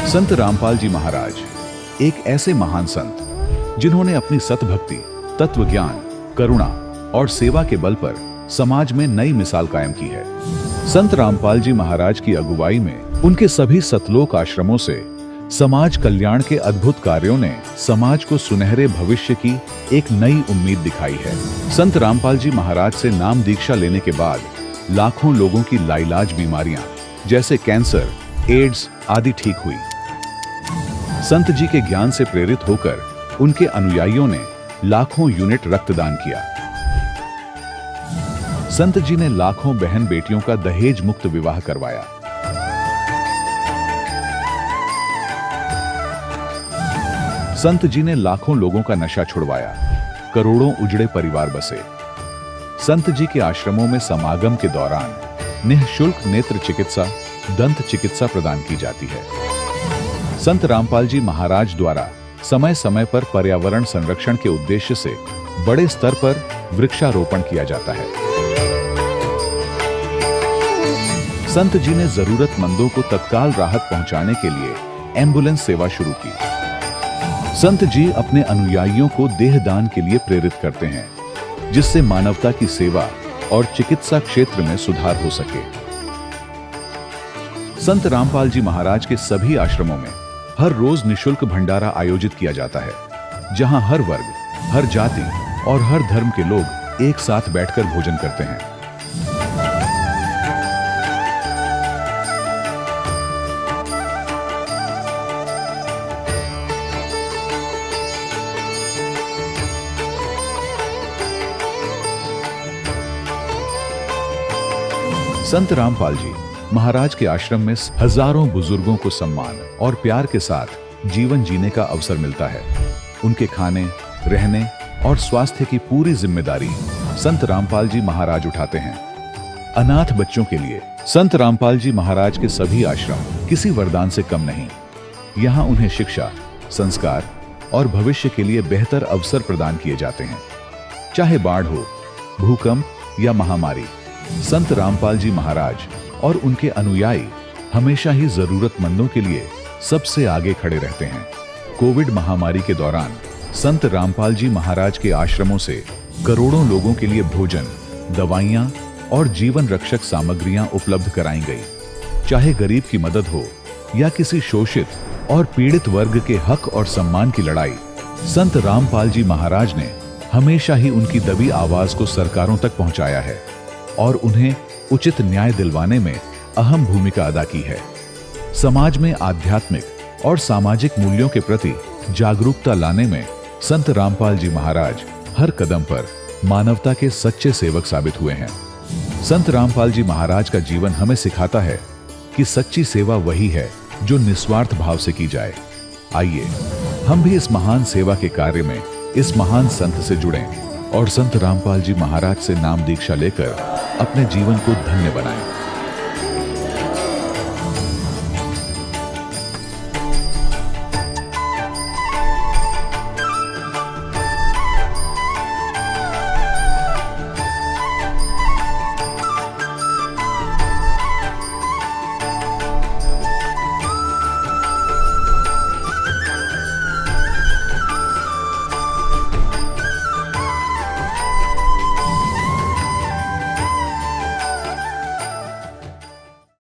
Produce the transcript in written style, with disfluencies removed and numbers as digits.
संत रामपाल जी महाराज एक ऐसे महान संत जिन्होंने अपनी सतभक्ति, तत्व ज्ञान, करुणा और सेवा के बल पर समाज में नई मिसाल कायम की है। संत रामपाल जी महाराज की अगुवाई में उनके सभी सतलोक आश्रमों से समाज कल्याण के अद्भुत कार्यों ने समाज को सुनहरे भविष्य की एक नई उम्मीद दिखाई है। संत रामपाल जी महाराज से नाम दीक्षा लेने के बाद लाखों लोगों की लाइलाज बीमारियां जैसे कैंसर, एड्स आदि ठीक हुई। संत जी के ज्ञान से प्रेरित होकर उनके अनुयायियों ने लाखों यूनिट रक्तदान किया। संत जी ने लाखों बहन बेटियों का दहेज मुक्त विवाह करवाया। संत जी ने लाखों लोगों का नशा छुड़वाया, करोड़ों उजड़े परिवार बसे। संत जी के आश्रमों में समागम के दौरान निःशुल्क नेत्र चिकित्सा, दंत चिकित्सा प्रदान की जाती है। संत रामपाल जी महाराज द्वारा समय समय पर पर्यावरण संरक्षण के उद्देश्य से बड़े स्तर पर वृक्षारोपण किया जाता है। संत जी ने जरूरतमंदों को तत्काल राहत पहुंचाने के लिए एम्बुलेंस सेवा शुरू की। संत जी अपने अनुयायियों को देहदान के लिए प्रेरित करते हैं, जिससे मानवता की सेवा और चिकित्सा क्षेत्र में सुधार हो सके। संत रामपाल जी महाराज के सभी आश्रमों में हर रोज निःशुल्क भंडारा आयोजित किया जाता है, जहां हर वर्ग, हर जाति और हर धर्म के लोग एक साथ बैठकर भोजन करते हैं। संत रामपाल जी महाराज के आश्रम में हजारों बुजुर्गों को सम्मान और प्यार के साथ जीवन जीने का अवसर मिलता है। उनके खाने, रहने और स्वास्थ्य की पूरी जिम्मेदारी संत रामपाल जी महाराज उठाते हैं। अनाथ बच्चों के लिए संत रामपाल जी महाराज के सभी आश्रम किसी वरदान से कम नहीं। यहाँ उन्हें शिक्षा, संस्कार और भविष्य के लिए बेहतर अवसर प्रदान किए जाते हैं। चाहे बाढ़ हो, भूकंप या महामारी, संत रामपाल जी महाराज और उनके अनुयायी हमेशा ही जरूरतमंदों के लिए सबसे आगे खड़े रहते हैं। कोविड महामारी के दौरान संत रामपाल जी महाराज के आश्रमों से करोड़ों लोगों के लिए भोजन, दवाइयां और जीवन रक्षक सामग्रियां उपलब्ध कराई गई। चाहे गरीब की मदद हो या किसी शोषित और पीड़ित वर्ग के हक और सम्मान की लड़ाई, संत रामपाल जी महाराज ने हमेशा ही उनकी दबी आवाज को सरकारों तक पहुंचाया है और उन्हें उचित न्याय दिलवाने में अहम भूमिका अदा की है। समाज में आध्यात्मिक और सामाजिक मूल्यों के प्रति जागरूकता लाने में संत रामपाल जी महाराज हर कदम पर मानवता के सच्चे सेवक साबित हुए हैं। संत रामपाल जी महाराज का जीवन हमें सिखाता है कि सच्ची सेवा वही है जो निस्वार्थ भाव से की जाए। आइए हम भी इस महान सेवा के कार्य में इस महान संत से जुड़ें और संत रामपाल जी महाराज से नाम दीक्षा लेकर अपने जीवन को धन्य बनाएं।